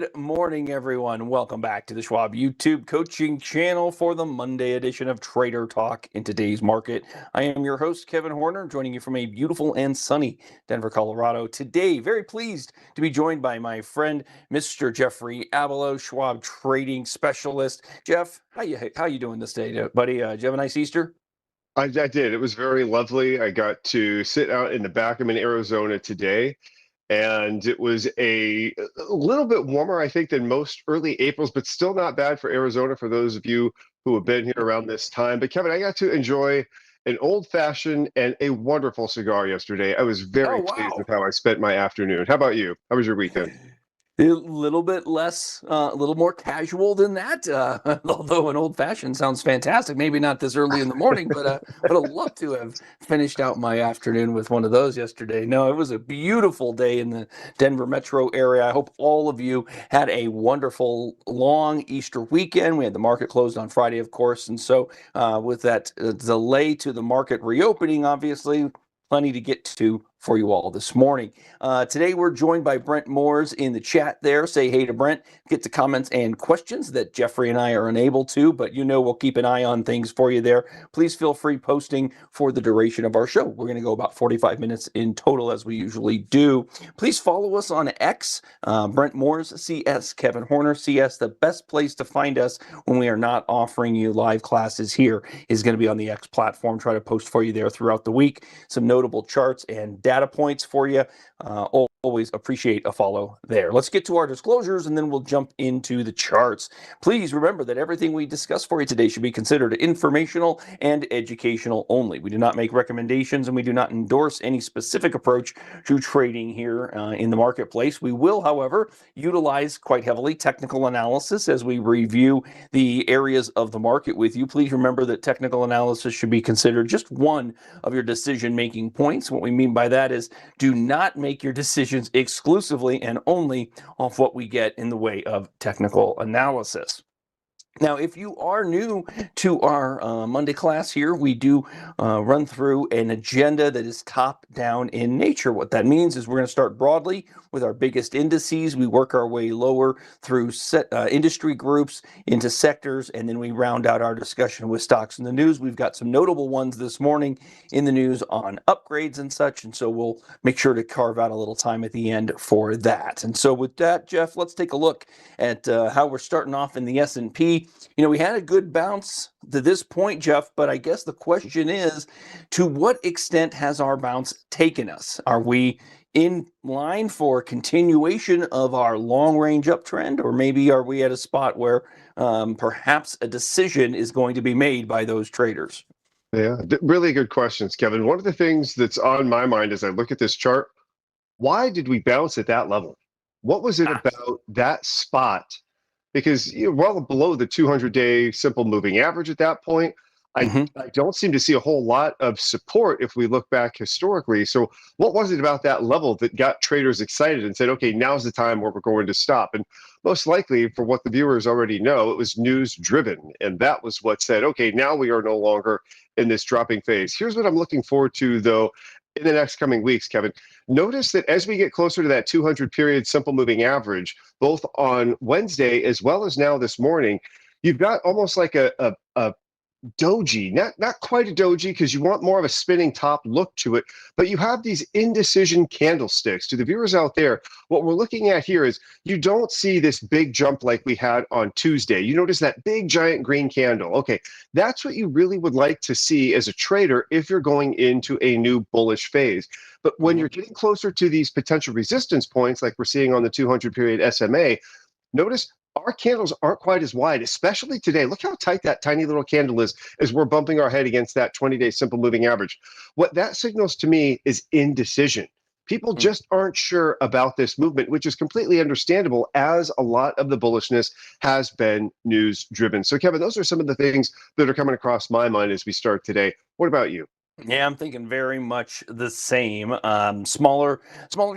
Good morning, everyone. Welcome back to the Schwab YouTube coaching channel for the Monday edition of Trader Talk in today's market. I am your host, Kevin Horner, joining you from a beautiful and sunny Denver, Colorado. Today, very pleased to be joined by my friend, Mr. Jeffrey Abelo, Schwab trading specialist. Jeff, how you doing this day, buddy? Did you have a nice Easter? I did. It was very lovely. I got to sit out in the back. I'm in Arizona today, and it was a little bit warmer, I think, than most early Aprils, but still not bad for Arizona for those of you who have been here around this time. But Kevin, I got to enjoy an old fashioned and a wonderful cigar yesterday. I was Oh, very pleased wow. with how I spent my afternoon. How about you? How was your weekend? A little bit less, a little more casual than that. Although an old fashioned sounds fantastic. Maybe not this early in the morning, but I'd love to have finished out my afternoon with one of those yesterday. No, it was a beautiful day in the Denver metro area. I hope all of you had a wonderful long Easter weekend. We had the market closed on Friday, of course, and so with that delay to the market reopening, obviously, plenty to get to for you all this morning. Today we're joined by Brent Moores in the chat there. Say hey to Brent. Get to comments and questions that Jeffrey and I are unable to, but we'll keep an eye on things for you there. Please feel free posting for the duration of our show. We're going to go about 45 minutes in total as we usually do. Please follow us on X, Brent Moores, CS, Kevin Horner, CS. The best place to find us when we are not offering you live classes here is going to be on the X platform. Try to post for you there throughout the week. Some notable charts and data points for you. Always appreciate a follow there. Let's get to our disclosures and then we'll jump into the charts. Please remember that everything we discuss for you today should be considered informational and educational only. We do not make recommendations and we do not endorse any specific approach to trading here in the marketplace. We will, however, utilize quite heavily technical analysis as we review the areas of the market with you. Please remember that technical analysis should be considered just one of your decision-making points. What we mean by that is do not make your decisions exclusively and only off what we get in the way of technical analysis. Now, if you are new to our Monday class here, we do run through an agenda that is top-down in nature. What that means is we're going to start broadly with our biggest indices. We work our way lower through industry groups into sectors, and then we round out our discussion with stocks in the news. We've got some notable ones this morning in the news on upgrades and such, and so we'll make sure to carve out a little time at the end for that. And so with that, Jeff, let's take a look at how we're starting off in the S&P. We had a good bounce to this point, Jeff, but I guess the question is, to what extent has our bounce taken us? Are we in line for continuation of our long-range uptrend, or maybe are we at a spot where perhaps a decision is going to be made by those traders? Yeah, really good questions, Kevin. One of the things that's on my mind as I look at this chart, why did we bounce at that level? What was it about that spot? Because you're well below the 200-day simple moving average at that point. I don't seem to see a whole lot of support if we look back historically. So what was it about that level that got traders excited and said, okay, now's the time where we're going to stop? And most likely, for what the viewers already know, it was news driven. And that was what said, okay, now we are no longer in this dropping phase. Here's what I'm looking forward to, though, in the next coming weeks, Kevin. Notice that as we get closer to that 200 period simple moving average, both on Wednesday as well as now this morning, you've got almost like a doji, not quite a doji because you want more of a spinning top look to it, but you have these indecision candlesticks. To the viewers out there, what we're looking at here is you don't see this big jump like we had on Tuesday. You notice that big giant green candle. Okay, that's what you really would like to see as a trader if you're going into a new bullish phase. But when you're getting closer to these potential resistance points like we're seeing on the 200 period SMA, notice our candles aren't quite as wide, especially today. Look how tight that tiny little candle is as we're bumping our head against that 20-day simple moving average. What that signals to me is indecision. People just aren't sure about this movement, which is completely understandable as a lot of the bullishness has been news driven. So, Kevin, those are some of the things that are coming across my mind as we start today. What about you? Yeah, I'm thinking very much the same. Smaller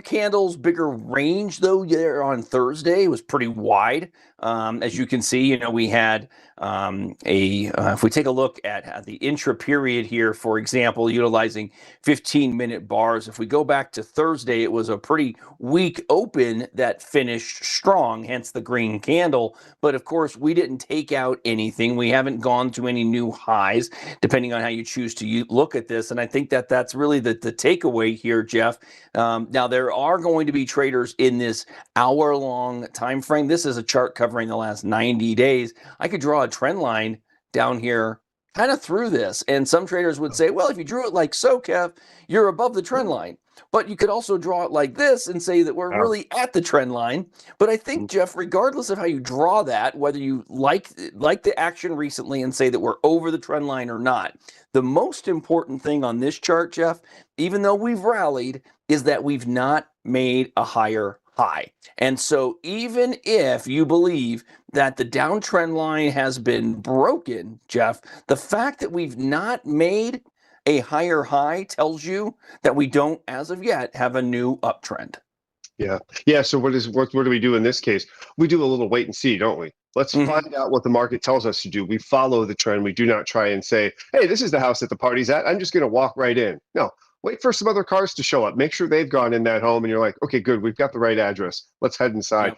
candles, bigger range though. There on Thursday was pretty wide. As you can see, we had if we take a look at the intra period here, for example, utilizing 15-minute bars. If we go back to Thursday, it was a pretty weak open that finished strong, hence the green candle. But of course, we didn't take out anything. We haven't gone to any new highs, depending on how you choose to look at this. And I think that that's really the takeaway here, Jeff. Now, there are going to be traders in this hour-long time frame. This is a chart covering the last 90 days. I could draw a trend line down here kind of through this. And some traders would say, well, if you drew it like so, Kev, you're above the trend line. But you could also draw it like this and say that we're really at the trend line. But I think, Jeff, regardless of how you draw that, whether you like the action recently and say that we're over the trend line or not, the most important thing on this chart, Jeff, even though we've rallied, is that we've not made a higher high. And so even if you believe that the downtrend line has been broken, Jeff, the fact that we've not made a higher high tells you that we don't, as of yet, have a new uptrend. Yeah. So what do we do in this case? We do a little wait and see, don't we? Let's find out what the market tells us to do. We follow the trend. We do not try and say, hey, this is the house that the party's at. I'm just going to walk right in. No. Wait for some other cars to show up. Make sure they've gone in that home and you're like, okay, good. We've got the right address. Let's head inside.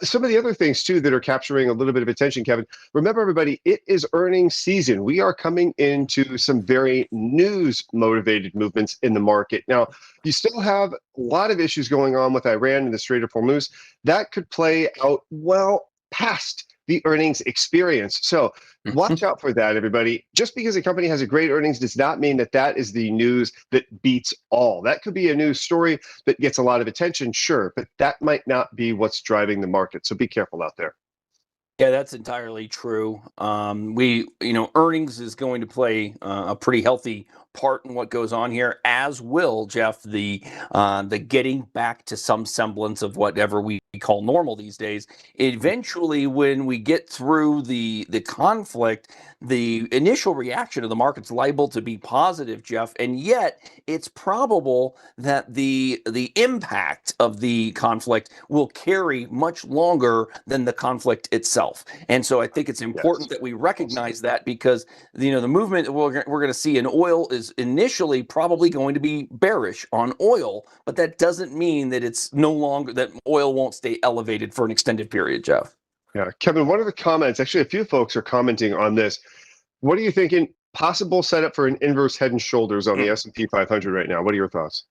Some of the other things, too, that are capturing a little bit of attention, Kevin. Remember, everybody, it is earnings season. We are coming into some very news-motivated movements in the market. Now, you still have a lot of issues going on with Iran and the Strait of Hormuz. That could play out well past the earnings experience. So watch out for that, everybody. Just because a company has a great earnings does not mean that that is the news that beats all. That could be a news story that gets a lot of attention, sure, but that might not be what's driving the market. So be careful out there. Yeah, that's entirely true. Earnings is going to play a pretty healthy part in what goes on here, as will, Jeff, the getting back to some semblance of whatever we call normal these days. Eventually, when we get through the conflict, the initial reaction of the market's liable to be positive, Jeff, and yet it's probable that the impact of the conflict will carry much longer than the conflict itself. And so I think it's important that we recognize that, because the movement we're going to see in oil is initially probably going to be bearish on oil, but that doesn't mean that it's no longer, that oil won't stay elevated for an extended period, Jeff. Yeah, Kevin, one of the comments, actually a few folks are commenting on this. What are you thinking? Possible setup for an inverse head and shoulders on the S&P 500 right now. What are your thoughts?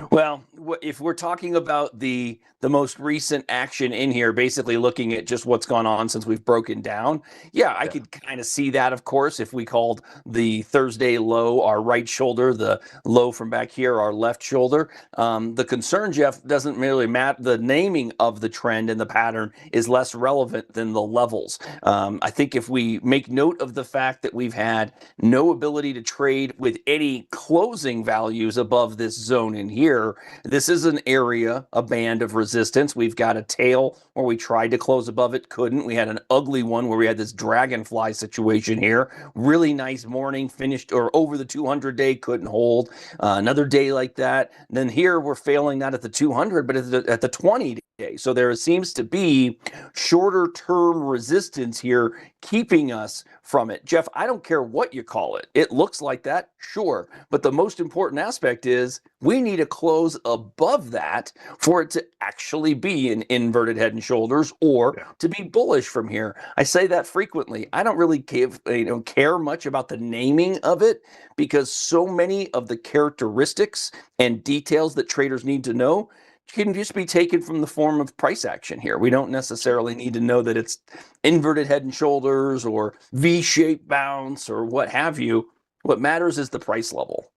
Well, if we're talking about the most recent action in here, basically looking at just what's gone on since we've broken down, I could kind of see that, of course, if we called the Thursday low our right shoulder, the low from back here our left shoulder. The concern, Jeff, doesn't really matter. The naming of the trend and the pattern is less relevant than the levels. I think if we make note of the fact that we've had no ability to trade with any closing values above this zone in here, this is an area, a band of resistance. We've got a tail where we tried to close above it, couldn't. We had an ugly one where we had this dragonfly situation here. Really nice morning, finished or over the 200-day, couldn't hold. Another day like that. And then here we're failing not at the 200, but at the 20-day. So there seems to be shorter term resistance here keeping us from it. Jeff, I don't care what you call it. It looks like that, sure. But the most important aspect is we need to close above that for it to actually be an inverted head and shoulders or to be bullish from here. I say that frequently. I don't really care much about the naming of it, because so many of the characteristics and details that traders need to know can just be taken from the form of price action here. We don't necessarily need to know that it's inverted head and shoulders or V-shaped bounce or what have you. What matters is the price level.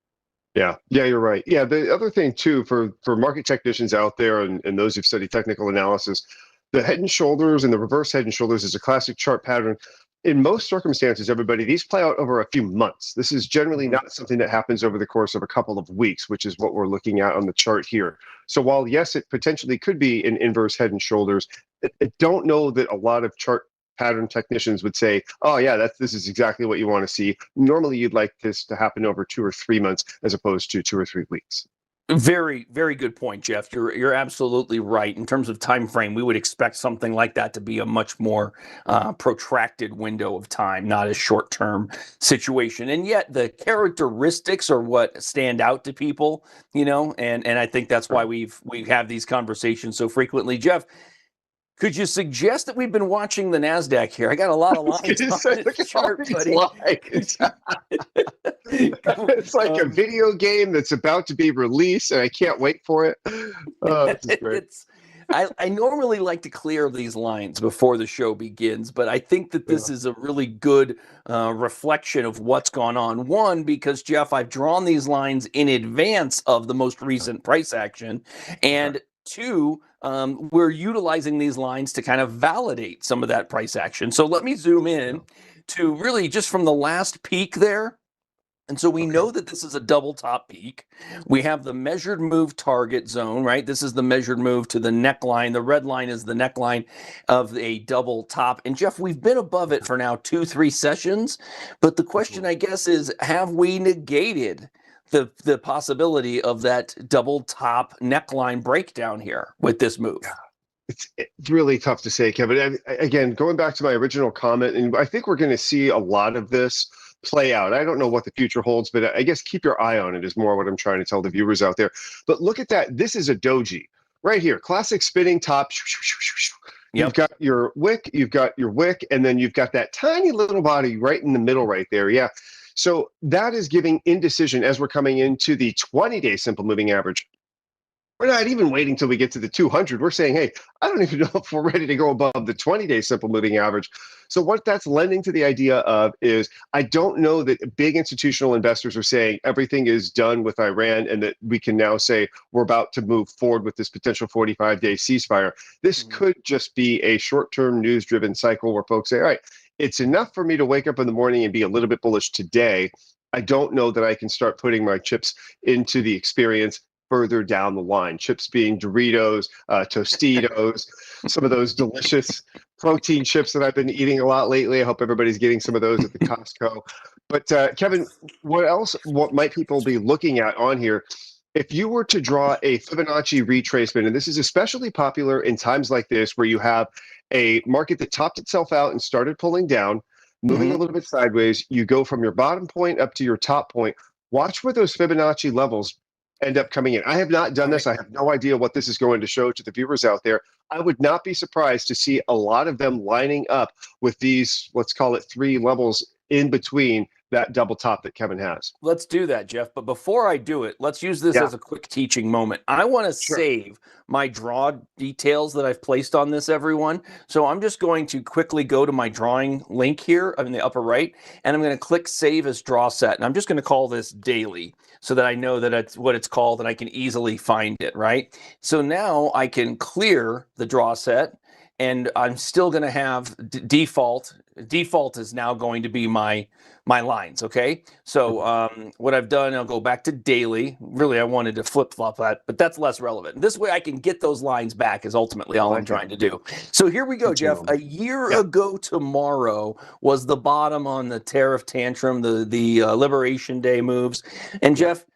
Yeah, you're right. Yeah, the other thing too, for market technicians out there and those who've studied technical analysis, the head and shoulders and the reverse head and shoulders is a classic chart pattern. In most circumstances, everybody, these play out over a few months. This is generally not something that happens over the course of a couple of weeks, which is what we're looking at on the chart here. So while, yes, it potentially could be an inverse head and shoulders, I don't know that a lot of chart pattern technicians would say, oh, yeah, this is exactly what you want to see. Normally, you'd like this to happen over 2 or 3 months as opposed to 2 or 3 weeks. Very, very good point, Jeff. You're absolutely right. In terms of time frame, we would expect something like that to be a much more protracted window of time, not a short-term situation. And yet, the characteristics are what stand out to people, and I think that's why we have these conversations so frequently. Jeff, could you suggest that we've been watching the Nasdaq here? I got a lot of lines on this chart, buddy. Lines. It's like a video game that's about to be released, and I can't wait for it. Oh, this is great. I normally like to clear these lines before the show begins, but I think that this is a really good reflection of what's gone on. One, because, Jeff, I've drawn these lines in advance of the most recent price action, and two, we're utilizing these lines to kind of validate some of that price action. So let me zoom in to really just from the last peak there. And so we know that this is a double top peak. We have the measured move target zone, right? This is the measured move to the neckline. The red line is the neckline of a double top. And Jeff, we've been above it for now 2-3 sessions. But the question, I guess, is have we negated the possibility of that double top neckline breakdown here with this move? It's really tough to say, Kevin. Again, going back to my original comment, and I think we're going to see a lot of this play out. I don't know what the future holds, but I guess keep your eye on it is more what I'm trying to tell the viewers out there. But look at that. This is a doji right here. Classic spinning top. You've got your wick, and then you've got that tiny little body right in the middle right there. Yeah. So that is giving indecision as we're coming into the 20-day simple moving average. We're not even waiting till we get to the 200. We're saying, hey, I don't even know if we're ready to go above the 20-day simple moving average. So what that's lending to the idea of is I don't know that big institutional investors are saying everything is done with Iran and that we can now say we're about to move forward with this potential 45-day ceasefire. This could just be a short-term news-driven cycle where folks say, all right, it's enough for me to wake up in the morning and be a little bit bullish today. I don't know that I can start putting my chips into the experience further down the line. Chips being Doritos, Tostitos, some of those delicious protein chips that I've been eating a lot lately. I hope everybody's getting some of those at the Costco. But Kevin, what might people be looking at on here? If you were to draw a Fibonacci retracement, and this is especially popular in times like this where you have a market that topped itself out and started pulling down, moving a little bit sideways, you go from your bottom point up to your top point. Watch where those Fibonacci levels end up coming in. I have not done this. I have no idea what this is going to show to the viewers out there. I would not be surprised to see a lot of them lining up with these, let's call it 3 levels in between that double top that Kevin has. Let's do that, Jeff. But before I do it, let's use this as a quick teaching moment. I want to save my draw details that I've placed on this, everyone. So I'm just going to quickly go to my drawing link here in the upper right, and I'm going to click Save as Draw Set. And I'm just going to call this Daily so that I know that it's what it's called and I can easily find it, right? So now I can clear the draw set, and I'm still going to have default. Default is now going to be my lines, okay? So what I've done, I'll go back to daily. Really, I wanted to flip-flop that, but that's less relevant. This way I can get those lines back is ultimately all I'm trying to do. So here we go, Jeff. A year ago tomorrow was the bottom on the tariff tantrum, the Liberation Day moves. And Jeff,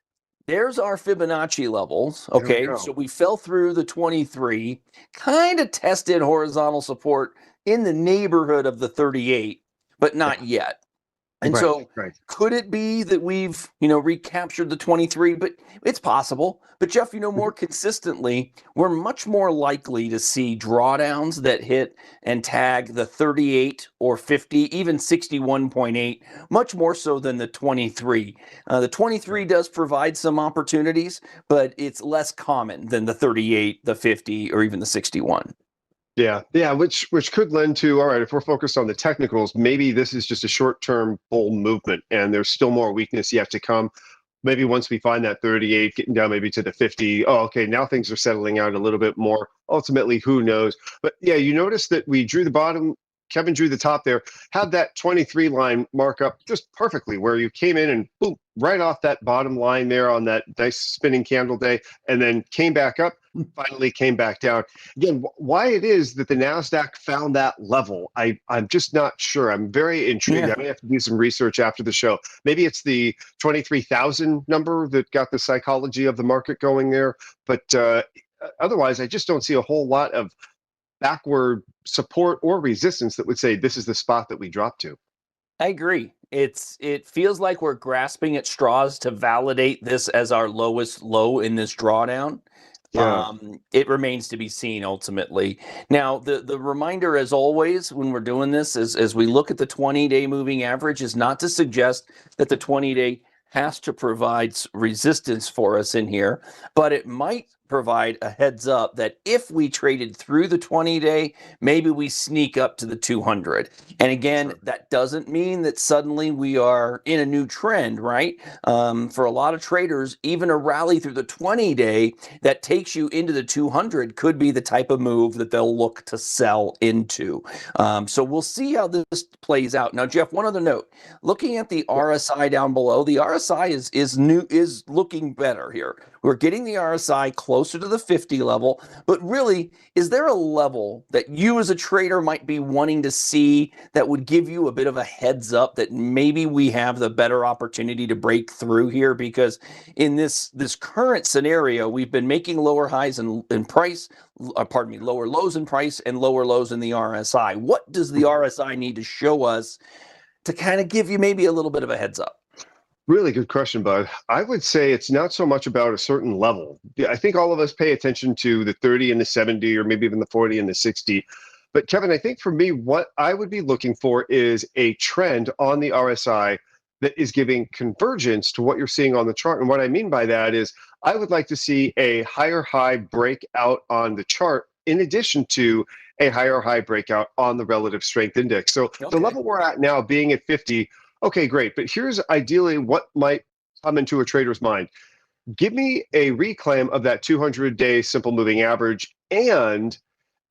there's our Fibonacci levels, okay? So we fell through the 23, kind of tested horizontal support in the neighborhood of the 38, but not yet. And so could it be that we've, recaptured the 23? But it's possible. But Jeff, more consistently, we're much more likely to see drawdowns that hit and tag the 38 or 50, even 61.8, much more so than the 23. The 23 does provide some opportunities, but it's less common than the 38, the 50, or even the 61. Yeah, which could lend to, all right, if we're focused on the technicals, maybe this is just a short-term bull movement and there's still more weakness yet to come. Maybe once we find that 38, getting down maybe to the 50, okay, now things are settling out a little bit more. Ultimately, who knows? But yeah, you notice that we drew the bottom, Kevin drew the top there, had that 23 line mark up just perfectly where you came in and boom, right off that bottom line there on that nice spinning candle day, and then came back up, finally came back down. Again, why it is that the NASDAQ found that level, I'm just not sure. I'm very intrigued. Yeah. I may have to do some research after the show. Maybe it's the 23,000 number that got the psychology of the market going there. But otherwise, I just don't see a whole lot of backward support or resistance that would say this is the spot that we drop to. I agree. It feels like we're grasping at straws to validate this as our lowest low in this drawdown. Yeah. It remains to be seen ultimately. Now, the reminder, as always, when we're doing this, as we look at the 20-day moving average, is not to suggest that the 20-day has to provide resistance for us in here, but it might provide a heads up that if we traded through the 20-day, maybe we sneak up to the 200. And again, Sure. that doesn't mean that suddenly we are in a new trend, right? For a lot of traders, even a rally through the 20-day that takes you into the 200 could be the type of move that they'll look to sell into. So we'll see how this plays out. Now, Jeff, one other note: looking at the RSI down below, the RSI is looking better here. We're getting the RSI closer to the 50 level, but really, is there a level that you as a trader might be wanting to see that would give you a bit of a heads up that maybe we have the better opportunity to break through here? Because in this current scenario, we've been making lower highs in price, lower lows in price and lower lows in the RSI. What does the RSI need to show us to kind of give you maybe a little bit of a heads up? Really good question, Bud. I would say it's not so much about a certain level. I think all of us pay attention to the 30 and the 70, or maybe even the 40 and the 60. But Kevin, I think for me, what I would be looking for is a trend on the RSI that is giving convergence to what you're seeing on the chart. And what I mean by that is I would like to see a higher high breakout on the chart in addition to a higher high breakout on the relative strength index. So the level we're at now being at 50, okay, great. But here's ideally what might come into a trader's mind. Give me a reclaim of that 200-day simple moving average and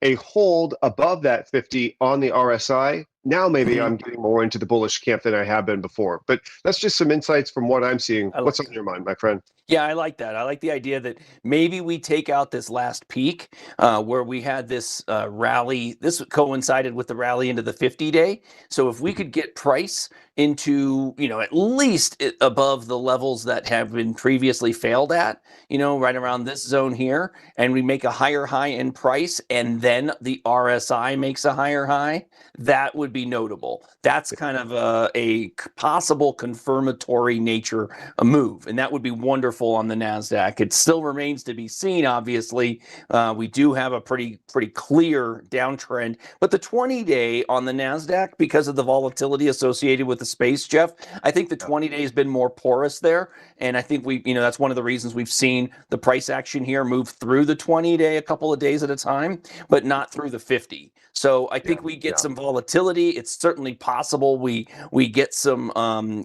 a hold above that 50 on the RSI. Now maybe I'm getting more into the bullish camp than I have been before. But that's just some insights from what I'm seeing. What's on your mind, my friend? Yeah, I like that. I like the idea that maybe we take out this last peak where we had this rally. This coincided with the rally into the 50-day. So if we could get price into, at least above the levels that have been previously failed at, right around this zone here, and we make a higher high in price, and then the RSI makes a higher high, that would be notable. That's kind of a possible confirmatory nature move, and that would be wonderful on the NASDAQ. It still remains to be seen, obviously. We do have a pretty clear downtrend, but the 20-day on the NASDAQ, because of the volatility associated with the space, Jeff, I think the 20-day has been more porous there, and I think that's one of the reasons we've seen the price action here move through the 20-day a couple of days at a time, but not through the 50. So I think we get some volatility. It's certainly possible we get some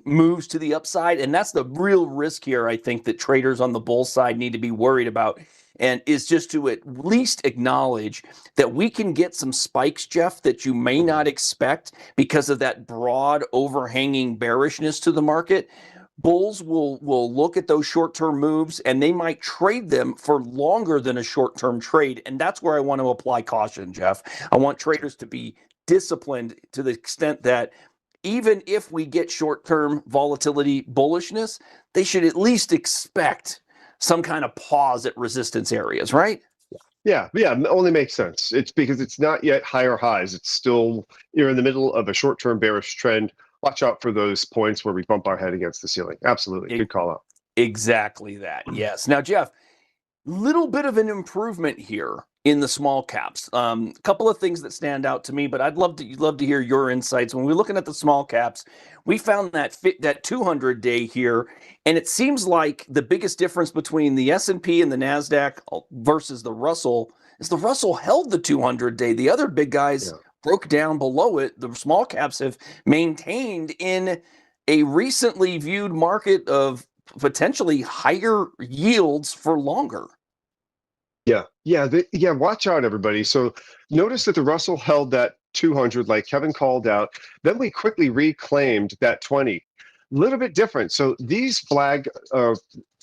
moves to the upside, and that's the real risk here, I think, that traders on the bull side need to be worried about, and is just to at least acknowledge that we can get some spikes, Jeff, that you may not expect because of that broad overhanging bearishness to the market. Bulls will look at those short-term moves, and they might trade them for longer than a short-term trade. And that's where I want to apply caution, Jeff. I want traders to be disciplined to the extent that even if we get short-term volatility bullishness, they should at least expect some kind of pause at resistance areas, right? Yeah, only makes sense. It's because it's not yet higher highs. It's still, you're in the middle of a short-term bearish trend. Watch out for those points where we bump our head against the ceiling. Absolutely. Good call out. Exactly that. Yes. Now, Jeff, little bit of an improvement here in the small caps. A couple of things that stand out to me, but I'd love to hear your insights. When we're looking at the small caps, we found that 200-day here, and it seems like the biggest difference between the S&P and the NASDAQ versus the Russell is the Russell held the 200-day. The other big guys broke down below it. The small caps have maintained in a recently viewed market of potentially higher yields for longer. Yeah. Watch out, everybody. So notice that the Russell held that 200, like Kevin called out. Then we quickly reclaimed that 20. Little bit different. So these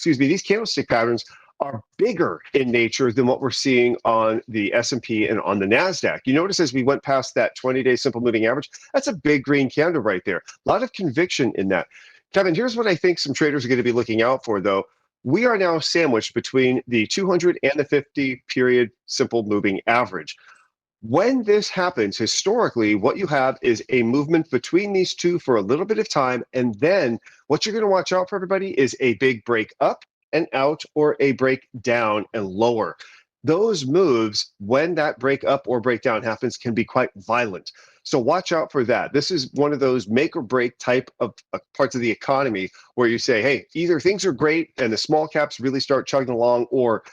these candlestick patterns are bigger in nature than what we're seeing on the S&P and on the NASDAQ. You notice as we went past that 20-day simple moving average, that's a big green candle right there. A lot of conviction in that. Kevin, here's what I think some traders are going to be looking out for, though. We are now sandwiched between the 200 and the 50-period simple moving average. When this happens, historically, what you have is a movement between these two for a little bit of time, and then what you're going to watch out for, everybody, is a big break up and out or a break down and lower. Those moves, when that break up or breakdown happens, can be quite violent. So watch out for that. This is one of those make or break type of parts of the economy where you say, hey, either things are great and the small caps really start chugging along, or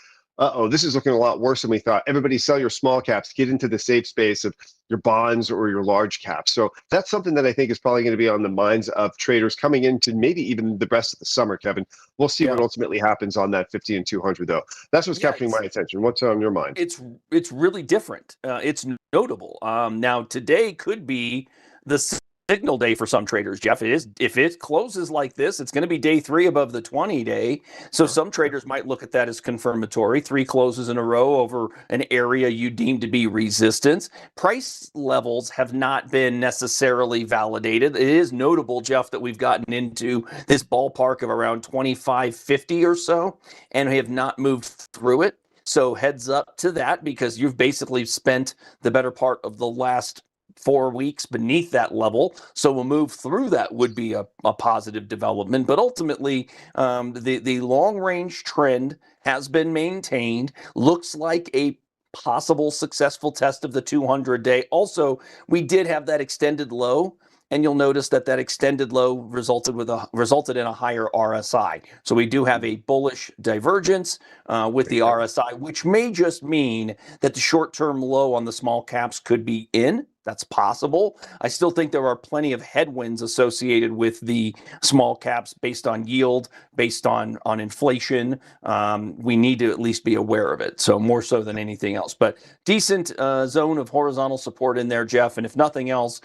this is looking a lot worse than we thought. Everybody sell your small caps, get into the safe space of your bonds or your large caps. So that's something that I think is probably going to be on the minds of traders coming into maybe even the rest of the summer, Kevin. We'll see what ultimately happens on that 50 and 200, though. That's what's capturing my attention. What's on your mind? It's really different. It's notable. Now, today could be the signal day for some traders, Jeff. It is. If it closes like this, it's going to be day 3 above the 20-day. So some traders might look at that as confirmatory. 3 closes in a row over an area you deem to be resistance. Price levels have not been necessarily validated. It is notable, Jeff, that we've gotten into this ballpark of around 25.50 or so, and we have not moved through it. So heads up to that, because you've basically spent the better part of the last 4 weeks beneath that level. So a move through that would be a positive development. But ultimately, the long range trend has been maintained. Looks like a possible successful test of the 200-day. Also, we did have that extended low, and you'll notice that extended low resulted in a higher RSI. So we do have a bullish divergence with the RSI, which may just mean that the short-term low on the small caps could be in. That's possible. I still think there are plenty of headwinds associated with the small caps based on yield, based on inflation. We need to at least be aware of it. So more so than anything else, but decent zone of horizontal support in there, Jeff. And if nothing else,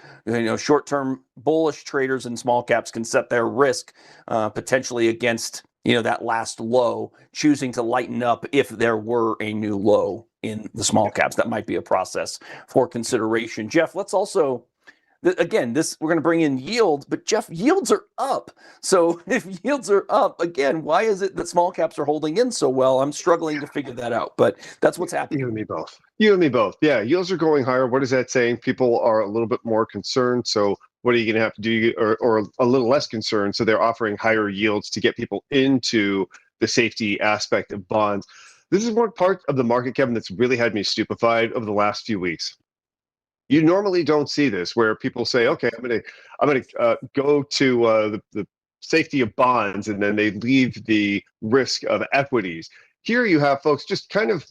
short-term bullish traders in small caps can set their risk potentially against that last low, choosing to lighten up if there were a new low in the small caps. That might be a process for consideration. Jeff, let's also, again, we're going to bring in yield, but Jeff, yields are up. So if yields are up, again, why is it that small caps are holding in so well? I'm struggling to figure that out, but that's what's happening. You and me both. You and me both. Yeah, yields are going higher. What is that saying? People are a little bit more concerned. So what are you going to have to do, or a little less concerned? So they're offering higher yields to get people into the safety aspect of bonds. This is one part of the market, Kevin, that's really had me stupefied over the last few weeks. You normally don't see this, where people say, "Okay, I'm gonna go to the safety of bonds," and then they leave the risk of equities. Here, you have folks just kind of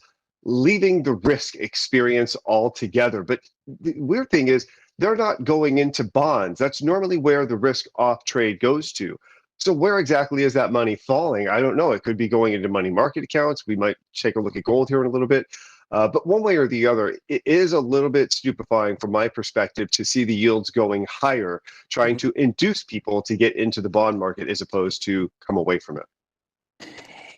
leaving the risk experience altogether. But the weird thing is, they're not going into bonds. That's normally where the risk off trade goes to. So where exactly is that money falling? I don't know. It could be going into money market accounts. We might take a look at gold here in a little bit. But one way or the other, it is a little bit stupefying from my perspective to see the yields going higher, trying to induce people to get into the bond market as opposed to come away from it.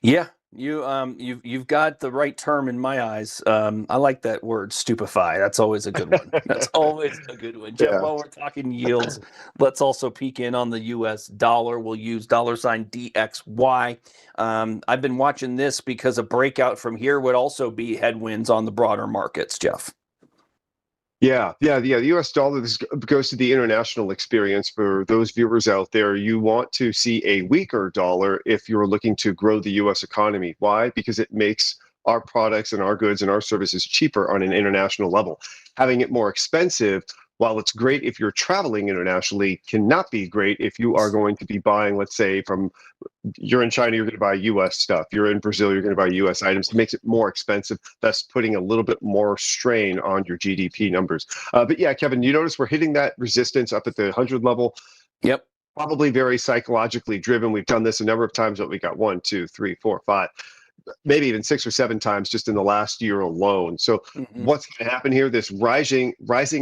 Yeah. You've got the right term in my eyes. I like that word, stupefy. That's always a good one. That's always a good one. Jeff, while we're talking yields, let's also peek in on the US dollar. We'll use $DXY. I've been watching this because a breakout from here would also be headwinds on the broader markets, Jeff. Yeah. The US dollar, this goes to the international experience. For those viewers out there, you want to see a weaker dollar if you're looking to grow the US economy. Why? Because it makes our products and our goods and our services cheaper on an international level. Having it more expensive, while it's great if you're traveling internationally, cannot be great if you are going to be buying, let's say, you're in China, you're going to buy US stuff. You're in Brazil, you're going to buy US items. It makes it more expensive. That's putting a little bit more strain on your GDP numbers. But yeah, Kevin, you notice we're hitting that resistance up at the 100 level. Yep. Probably very psychologically driven. We've done this a number of times, but we got 1, 2, 3, 4, 5. maybe even 6 or 7 times just in the last year alone. So Mhm. what's going to happen here? This rising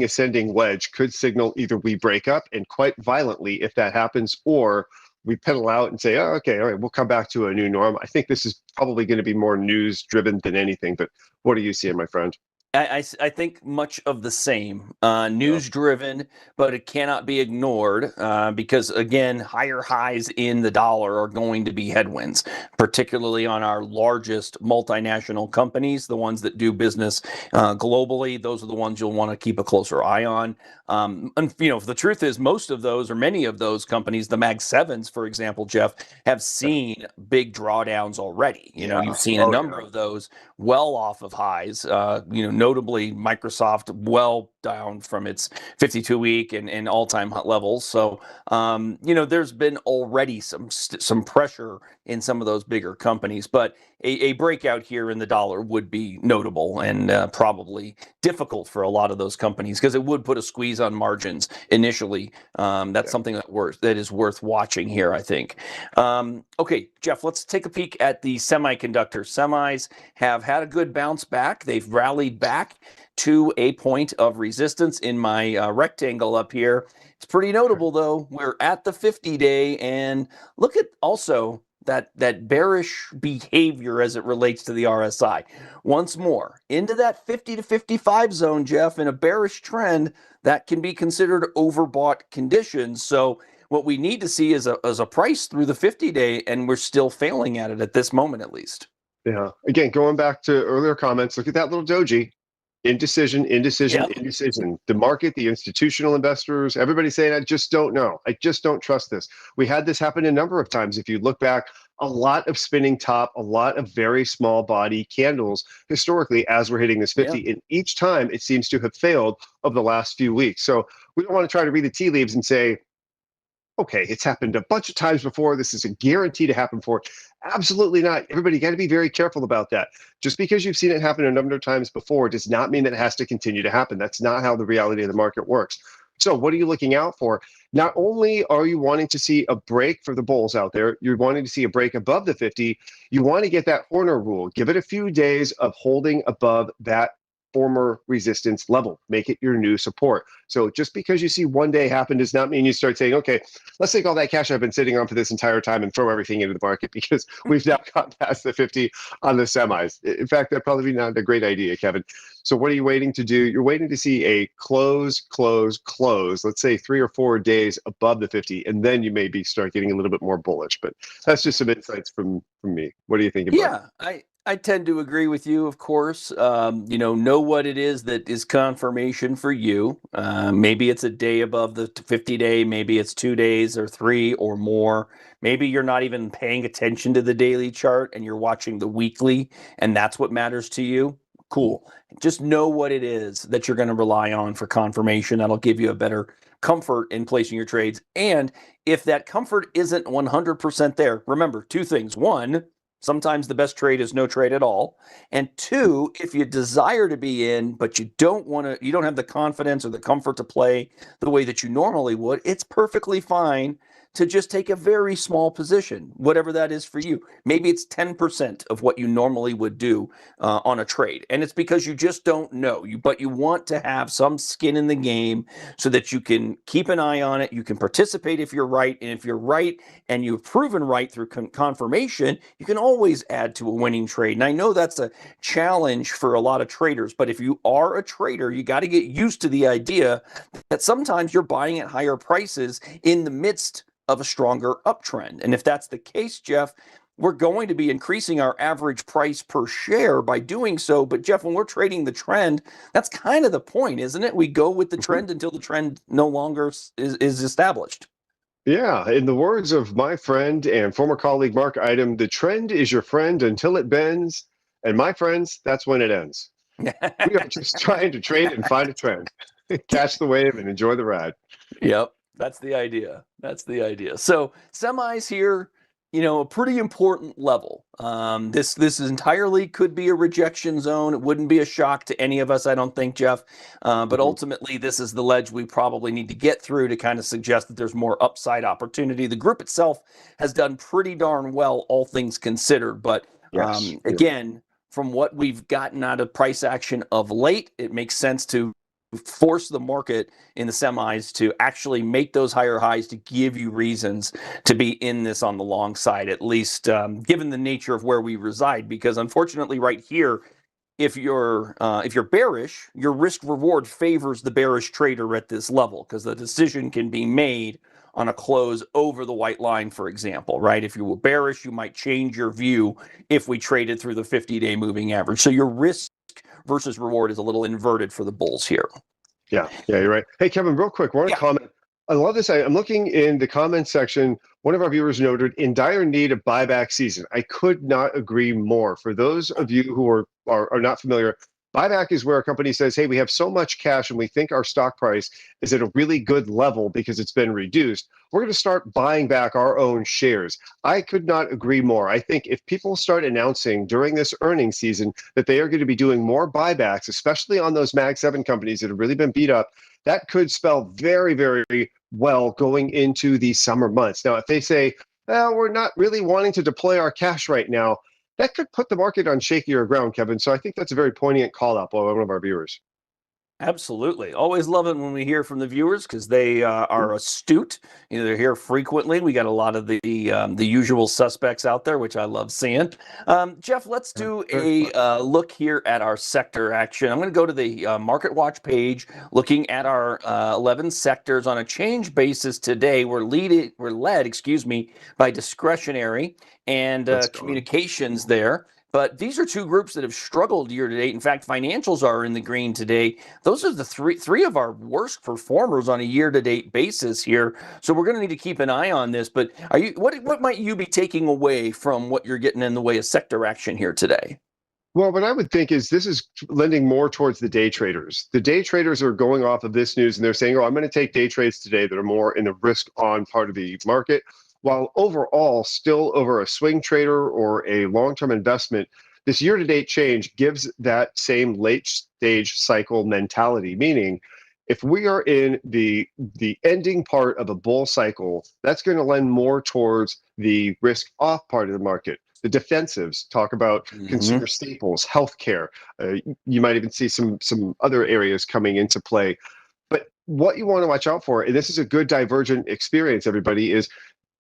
ascending wedge could signal either we break up, and quite violently if that happens, or we pedal out and say, oh, okay, all right, we'll come back to a new norm. I think this is probably going to be more news driven than anything. But what are you seeing, my friend? I think much of the same. Yeah. News driven, but it cannot be ignored because, again, higher highs in the dollar are going to be headwinds, particularly on our largest multinational companies, the ones that do business globally. Those are the ones you'll want to keep a closer eye on. And, the truth is, most of those, or many of those companies, the Mag 7s, for example, Jeff, have seen big drawdowns already. Yeah. You've seen a Oh, number yeah. of those well off of highs. Notably Microsoft well down from its 52-week and all-time levels. So, there's been already some pressure in some of those bigger companies, but a breakout here in the dollar would be notable and probably difficult for a lot of those companies because it would put a squeeze on margins initially. That's Yeah. something that is worth watching here, I think. Okay, Jeff, let's take a peek at the semiconductor. Semis have had a good bounce back. They've rallied back to a point of resistance in my rectangle up here. It's pretty notable, though. We're at the 50-day, and look at also that bearish behavior as it relates to the RSI. Once more, into that 50 to 55 zone, Jeff, in a bearish trend, that can be considered overbought conditions. So what we need to see is a price through the 50-day, and we're still failing at it at this moment, at least. Yeah. Again, going back to earlier comments, look at that little doji. Indecision, indecision, Yep. indecision. The market, the institutional investors, everybody saying, I just don't know. I just don't trust this. We had this happen a number of times. If you look back, a lot of spinning top, a lot of very small body candles historically as we're hitting this 50. Yeah. And each time it seems to have failed over the last few weeks. So we don't want to try to read the tea leaves and say, okay, it's happened a bunch of times before. This is a guarantee to happen for it. Absolutely not. Everybody got to be very careful about that. Just because you've seen it happen a number of times before does not mean that it has to continue to happen. That's not how the reality of the market works. So what are you looking out for? Not only are you wanting to see a break for the bulls out there, you're wanting to see a break above the 50. You want to get that Horner rule. Give it a few days of holding above that former resistance level. Make it your new support. So just because you see one day happen does not mean you start saying, okay, let's take all that cash I've been sitting on for this entire time and throw everything into the market because we've now gone past the 50 on the semis. In fact, that'd probably be not a great idea, Kevin. So what are you waiting to do? You're waiting to see a close, let's say 3 or 4 days above the 50, and then you maybe start getting a little bit more bullish. But that's just some insights from me. What do you think about it? Yeah, I tend to agree with you, of course. Know what it is that is confirmation for you. Maybe it's a day above the 50-day, maybe it's 2 days or 3 or more. Maybe you're not even paying attention to the daily chart and you're watching the weekly, and that's what matters to you. Cool. Just know what it is that you're going to rely on for confirmation. That'll give you a better comfort in placing your trades. And if that comfort isn't 100% there, remember 2 things. One, sometimes the best trade is no trade at all. And 2, if you desire to be in, but you don't have the confidence or the comfort to play the way that you normally would, it's perfectly fine to just take a very small position, whatever that is for you. Maybe it's 10% of what you normally would do on a trade. And it's because you just don't know. But you want to have some skin in the game so that you can keep an eye on it. You can participate if you're right. And if you're right and you've proven right through confirmation, you can always add to a winning trade. And I know that's a challenge for a lot of traders. But if you are a trader, you got to get used to the idea that sometimes you're buying at higher prices in the midst of a stronger uptrend. And if that's the case, Jeff, we're going to be increasing our average price per share by doing so. But Jeff, when we're trading the trend, that's kind of the point, isn't it? We go with the trend until the trend no longer is established. Yeah, in the words of my friend and former colleague Mark Idam, the trend is your friend until it bends. And my friends, that's when it ends. We are just trying to trade and find a trend, catch the wave and enjoy the ride. Yep, that's the idea. That's the idea. So semis here, a pretty important level. This entirely could be a rejection zone. It wouldn't be a shock to any of us, I don't think, Jeff. But ultimately, this is the ledge we probably need to get through to kind of suggest that there's more upside opportunity. The group itself has done pretty darn well, all things considered, but Yes. Again, from what we've gotten out of price action of late, it makes sense to force the market in the semis to actually make those higher highs to give you reasons to be in this on the long side, at least given the nature of where we reside. Because unfortunately, right here, if you're bearish, your risk reward favors the bearish trader at this level because the decision can be made on a close over the white line, for example, right? If you were bearish, you might change your view if we traded through the 50-day moving average. So your risk versus reward is a little inverted for the bulls here. Yeah, you're right. Hey, Kevin, real quick, want to comment? I love this. I'm looking in the comment section. One of our viewers noted, in dire need of buyback season. I could not agree more. For those of you who are not familiar, buyback is where a company says, hey, we have so much cash and we think our stock price is at a really good level because it's been reduced. We're going to start buying back our own shares. I could not agree more. I think if people start announcing during this earnings season that they are going to be doing more buybacks, especially on those Mag 7 companies that have really been beat up, that could spell very, very well going into the summer months. Now, if they say, well, we're not really wanting to deploy our cash right now, that could put the market on shakier ground, Kevin. So I think that's a very poignant call out by one of our viewers. Absolutely. Always love it when we hear from the viewers because they are astute. You know, they're here frequently. We got a lot of the usual suspects out there, which I love seeing. Jeff, let's do a look here at our sector action. I'm going to go to the Market Watch page, looking at our 11 sectors on a change basis today. We're led, by discretionary and communications there. But these are two groups that have struggled year to date. In fact, financials are in the green today. Those are the three of our worst performers on a year to date basis here. So we're going to need to keep an eye on this. But what might you be taking away from what you're getting in the way of sector action here today? Well, what I would think is this is lending more towards the day traders. The day traders are going off of this news and they're saying, oh, I'm going to take day trades today that are more in the risk on part of the market. While overall, still over a swing trader or a long-term investment, this year-to-date change gives that same late-stage cycle mentality, meaning if we are in the ending part of a bull cycle, that's going to lend more towards the risk-off part of the market. The defensives talk about consumer staples, healthcare. You might even see some other areas coming into play. But what you want to watch out for, and this is a good divergent experience, everybody, is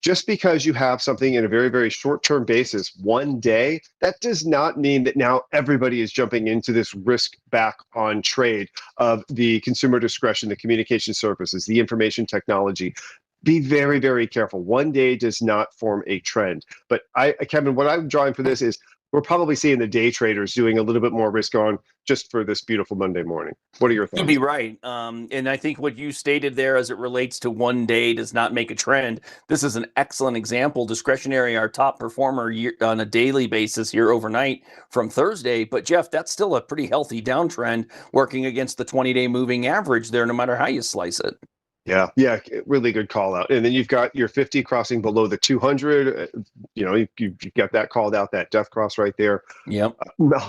just because you have something in a very, very short-term basis, one day, that does not mean that now everybody is jumping into this risk back on trade of the consumer discretion, the communication services, the information technology. Be very, very careful. One day does not form a trend. But Kevin, what I'm drawing for this is we're probably seeing the day traders doing a little bit more risk on just for this beautiful Monday morning. What are your thoughts? You'd be right. And I think what you stated there as it relates to one day does not make a trend. This is an excellent example. Discretionary, our top performer on a daily basis here overnight from Thursday. But Jeff, that's still a pretty healthy downtrend working against the 20-day moving average there, no matter how you slice it. Yeah, really good call out. And then you've got your 50 crossing below the 200. You've got that called out, that death cross right there. Yep.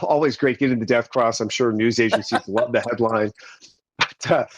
Always great getting the death cross. I'm sure news agencies love the headline. But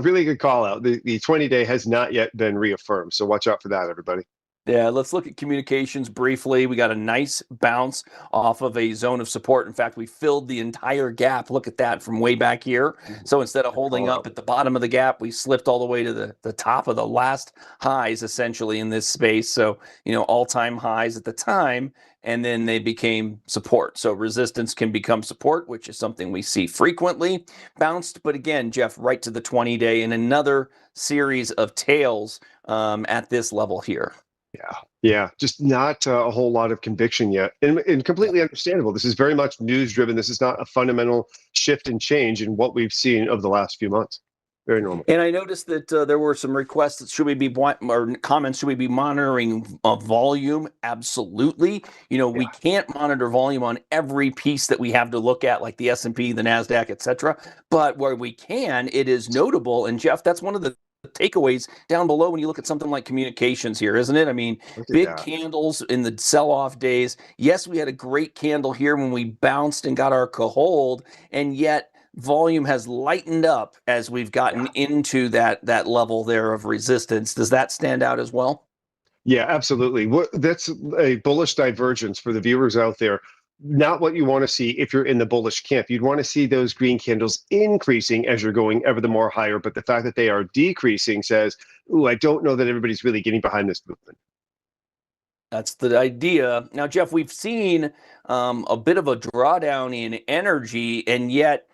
really good call out. The 20-day has not yet been reaffirmed. So watch out for that, everybody. Yeah, let's look at communications briefly. We got a nice bounce off of a zone of support. In fact, we filled the entire gap. Look at that from way back here. So instead of holding up at the bottom of the gap, we slipped all the way to the top of the last highs, essentially, in this space. So, all-time highs at the time, and then they became support. So resistance can become support, which is something we see frequently. Bounced, but again, Jeff, right to the 20-day and another series of tails at this level here. Yeah, just not a whole lot of conviction yet, and completely understandable. This is very much news driven. This is not a fundamental shift and change in what we've seen over the last few months. Very normal. And I noticed that there were some requests that comments, should we be monitoring volume? Absolutely. We can't monitor volume on every piece that we have to look at, like the S&P, the NASDAQ, etc. But where we can, it is notable. And Jeff, that's one of the takeaways down below when you look at something like communications here, isn't it? I mean, big candles in the sell-off days. Yes, we had a great candle here when we bounced and got our hold, and yet volume has lightened up as we've gotten into that level there of resistance. Does that stand out as well? Yeah, absolutely. That's a bullish divergence for the viewers out there. not what you want to see if you're in the bullish camp. You'd want to see those green candles increasing as you're going ever the more higher. But the fact that they are decreasing says, ooh, I don't know that everybody's really getting behind this movement. That's the idea. Now, Jeff, we've seen a bit of a drawdown in energy, and yet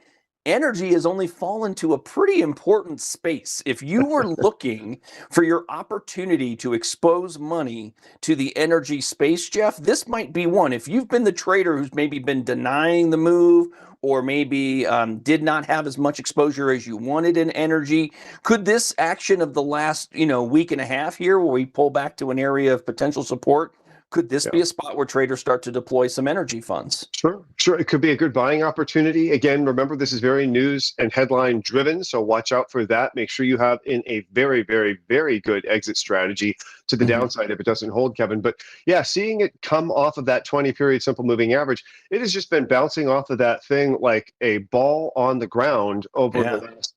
energy has only fallen to a pretty important space. If you were looking for your opportunity to expose money to the energy space, Jeff, this might be one. If you've been the trader who's maybe been denying the move, or maybe did not have as much exposure as you wanted in energy, could this action of the last week and a half here, where we pull back to an area of potential support, could this be a spot where traders start to deploy some energy funds? Sure. It could be a good buying opportunity. Again, remember, this is very news and headline driven, so watch out for that. Make sure you have in a very, very, very good exit strategy to the downside if it doesn't hold, Kevin. But yeah, seeing it come off of that 20-period simple moving average, it has just been bouncing off of that thing like a ball on the ground over the last,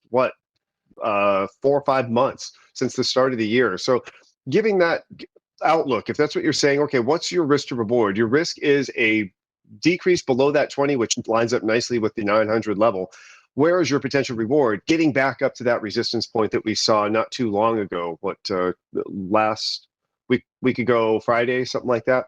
4 or 5 months since the start of the year. So giving that outlook, if that's what you're saying, okay, what's your risk to reward? Your risk is a decrease below that 20, which lines up nicely with the 900 level. Where is your potential reward? Getting back up to that resistance point that we saw not too long ago, last week ago, Friday, something like that.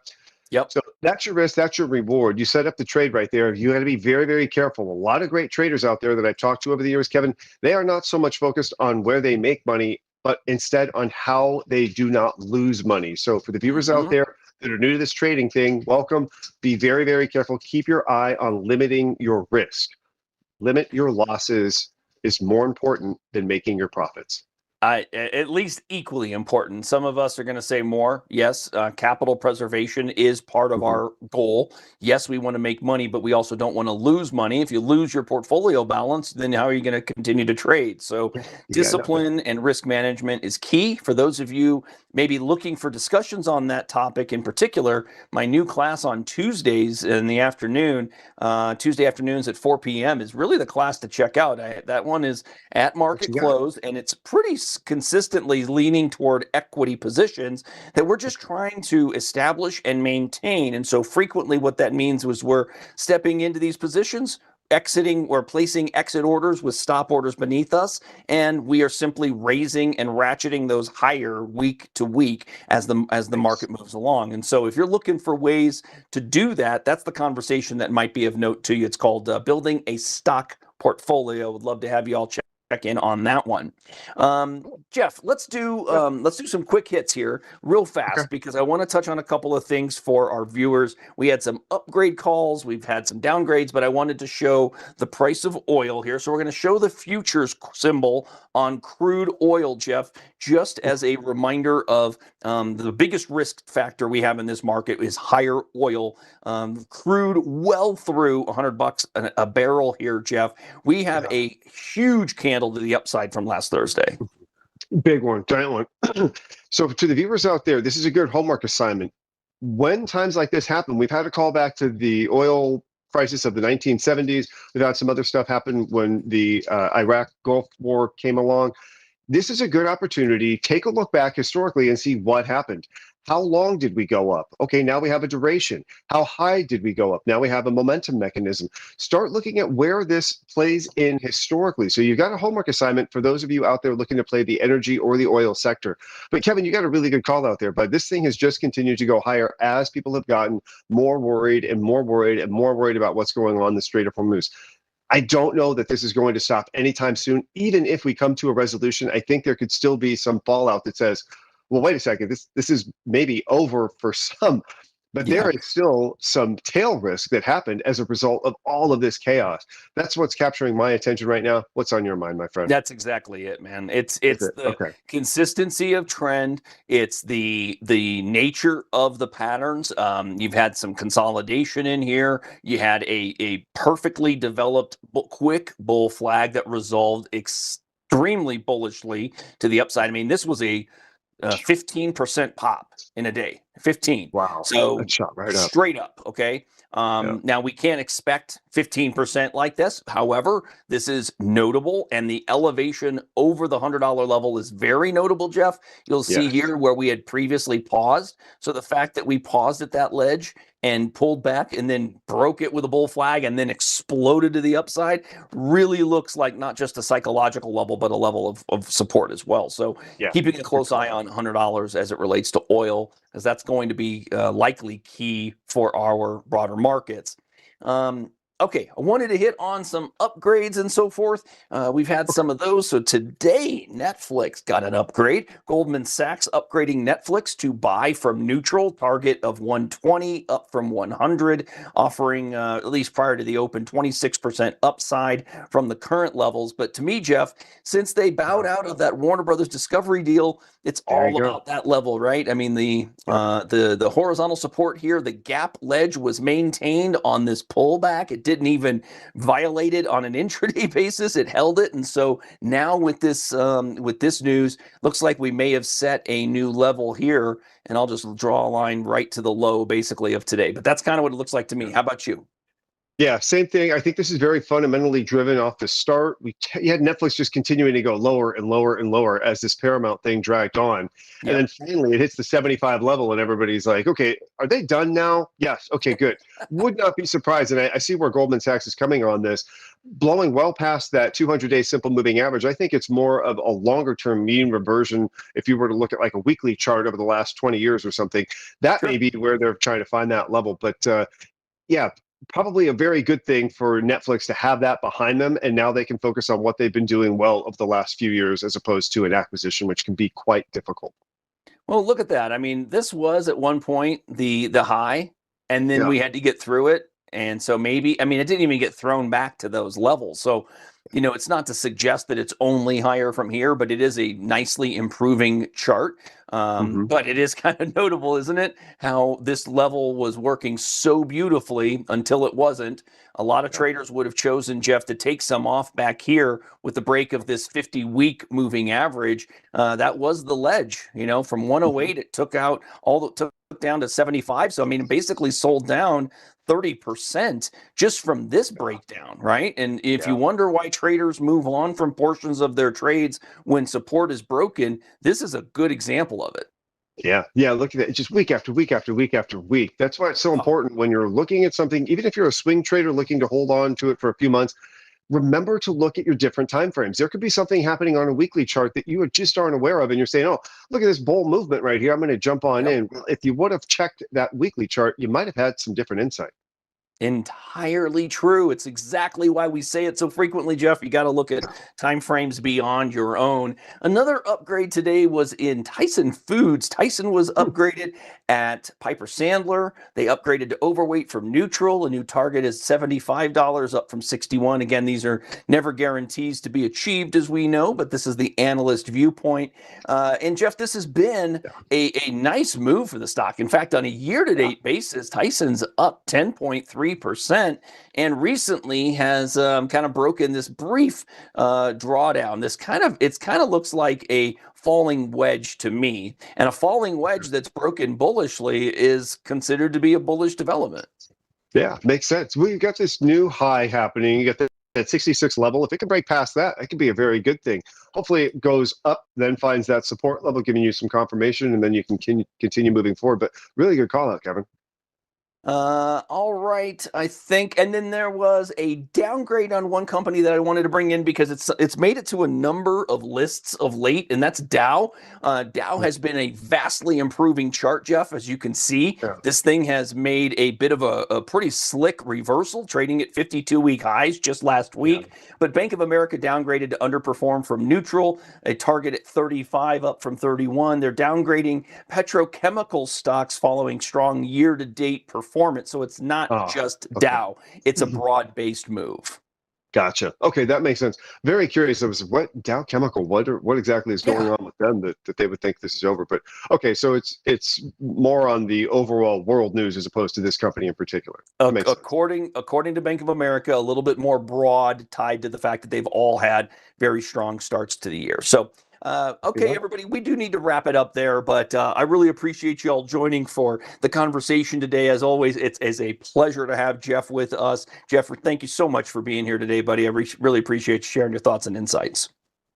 Yep. So that's your risk, that's your reward. You set up the trade right there. You got to be very, very careful. A lot of great traders out there that I've talked to over the years, Kevin, they are not so much focused on where they make money, but instead on how they do not lose money. So for the viewers out there that are new to this trading thing, welcome. Be very, very careful. Keep your eye on limiting your risk. Limit your losses is more important than making your profits. At least equally important. Some of us are going to say more. Yes, capital preservation is part of our goal. Yes, we want to make money, but we also don't want to lose money. If you lose your portfolio balance, then how are you going to continue to trade? So discipline and risk management is key. For those of you maybe looking for discussions on that topic in particular, my new class on Tuesdays in the afternoon, Tuesday afternoons at 4 p.m. is really the class to check out. That one is at market close, and it's pretty consistently leaning toward equity positions that we're just trying to establish and maintain. And so frequently what that means was we're stepping into these positions, exiting or placing exit orders with stop orders beneath us, and we are simply raising and ratcheting those higher week to week as the market moves along. And so if you're looking for ways to do that, that's the conversation that might be of note to you. It's called building a stock portfolio. Would love to have you all check in on that one. Jeff, let's do some quick hits here real fast because I want to touch on a couple of things for our viewers. We had some upgrade calls, we've had some downgrades, but I wanted to show the price of oil here. So we're going to show the futures symbol on crude oil, Jeff, just as a reminder of the biggest risk factor we have in this market is higher oil. Crude well through $100 a barrel here, Jeff. We have a huge candle to the upside from last Thursday. Big one, giant one. So to the viewers out there, this is a good homework assignment. When times like this happen, we've had a call back to the oil crisis of the 1970s. We've had some other stuff happen when the Iraq Gulf War came along. This is a good opportunity. Take a look back historically and see what happened. How long did we go up? Okay, now we have a duration. How high did we go up? Now we have a momentum mechanism. Start looking at where this plays in historically. So you've got a homework assignment for those of you out there looking to play the energy or the oil sector. But Kevin, you got a really good call out there. But this thing has just continued to go higher as people have gotten more worried and more worried and more worried about what's going on in the Strait of Hormuz. I don't know that this is going to stop anytime soon. Even if we come to a resolution, I think there could still be some fallout that says, well, wait a second, this is maybe over for some, but there is still some tail risk that happened as a result of all of this chaos. That's what's capturing my attention right now. What's on your mind, my friend? That's exactly it, man. It's the consistency of trend. It's the nature of the patterns. You've had some consolidation in here. You had a perfectly developed quick bull flag that resolved extremely bullishly to the upside. I mean, this was a 15% pop in a day, 15. Wow. So That shot right up. straight up. Okay. Now we can't expect 15% like this. However, this is notable, and the elevation over the $100 level is very notable, Jeff. You'll see Yes. here where we had previously paused. So the fact that we paused at that ledge and pulled back and then broke it with a bull flag and then exploded to the upside really looks like not just a psychological level, but a level of support as well. So Yeah. keeping a close eye on $100 as it relates to oil, as that's going to be likely key for our broader markets. Okay, I wanted to hit on some upgrades and so forth. We've had some of those. So today, Netflix got an upgrade. Goldman Sachs upgrading Netflix to buy from neutral, target of 120 up from 100, offering, at least prior to the open, 26% upside from the current levels. But to me, Jeff, since they bowed out of that Warner Brothers Discovery deal, it's all about that level, right? I mean, the horizontal support here, the gap ledge was maintained on this pullback. It didn't even violate it on an intraday basis. It held it, and so now with this news, looks like we may have set a new level here. And I'll just draw a line right to the low, basically, of today. But that's kind of what it looks like to me. How about you? Yeah, same thing. I think this is very fundamentally driven off the start. You had Netflix just continuing to go lower and lower and lower as this Paramount thing dragged on. And then finally it hits the 75 level and everybody's like, okay, are they done now? Yes. Okay, good. Would not be surprised. And I see where Goldman Sachs is coming on this, blowing well past that 200-day simple moving average. I think it's more of a longer term mean reversion. If you were to look at like a weekly chart over the last 20 years or something, that may be where they're trying to find that level. But yeah, probably a very good thing for Netflix to have that behind them, and now they can focus on what they've been doing well over the last few years, as opposed to an acquisition, which can be quite difficult. Well, look at that. I mean, this was at one point the high, and then we had to get through it. And so maybe, I mean, it didn't even get thrown back to those levels. So, it's not to suggest that it's only higher from here, but it is a nicely improving chart. But it is kind of notable, isn't it? How this level was working so beautifully until it wasn't. A lot of traders would have chosen, Jeff, to take some off back here with the break of this 50-week moving average. That was the ledge, from 108, it took out took down to 75. So, I mean, it basically sold down 30% just from this breakdown, right? And if you wonder why traders move on from portions of their trades when support is broken, this is a good example of it. Yeah. Look at that. It's just week after week after week after week. That's why it's so important when you're looking at something, even if you're a swing trader looking to hold on to it for a few months, remember to look at your different time frames. There could be something happening on a weekly chart that you just aren't aware of, and you're saying, oh, look at this bull movement right here, I'm going to jump on in. Well, if you would have checked that weekly chart, you might have had some different insight. Entirely true. It's exactly why we say it so frequently, Jeff. You got to look at time frames beyond your own. Another upgrade today was in Tyson Foods. Tyson was upgraded at Piper Sandler. They upgraded to overweight from neutral. A new target is $75, up from 61. Again, these are never guarantees to be achieved, as we know, but this is the analyst viewpoint. And Jeff, this has been a nice move for the stock. In fact, on a year-to-date basis, Tyson's up 10.3%, and recently has kind of broken this brief drawdown. It kind of looks like a falling wedge to me, and a falling wedge that's broken bullishly is considered to be a bullish development. Yeah, makes sense. Well, you got this new high happening. You got that 66 level. If it can break past that, it could be a very good thing. Hopefully it goes up, then finds that support level, giving you some confirmation, and then you can continue moving forward. But really good call out, Kevin. All right, I think, and then there was a downgrade on one company that I wanted to bring in because it's made it to a number of lists of late, and that's Dow. Dow has been a vastly improving chart, Jeff, as you can see. This thing has made a bit of a pretty slick reversal, trading at 52-week highs just last week. But Bank of America downgraded to underperform from neutral, a target at 35 up from 31. They're downgrading petrochemical stocks following strong year-to-date performance. So it's not just Dow. It's a broad-based move. Gotcha. Okay, that makes sense. Very curious. I was what Dow Chemical? What exactly is going on with them that they would think this is over? But okay, so it's more on the overall world news as opposed to this company in particular. According to Bank of America, a little bit more broad, tied to the fact that they've all had very strong starts to the year. So Okay, Yeah. everybody, we do need to wrap it up there, but I really appreciate you all joining for the conversation today. As always, it's a pleasure to have Jeff with us. Jeff, thank you so much for being here today, buddy. I really appreciate you sharing your thoughts and insights.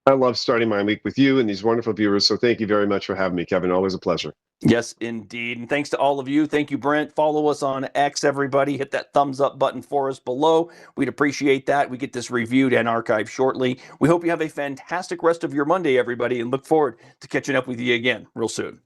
I love starting my week with you and these wonderful viewers. So thank you very much for having me, Kevin. Always a pleasure. Yes, indeed. And thanks to all of you. Thank you, Brent. Follow us on X, everybody. Hit that thumbs up button for us below. We'd appreciate that. We get this reviewed and archived shortly. We hope you have a fantastic rest of your Monday, everybody, and look forward to catching up with you again real soon.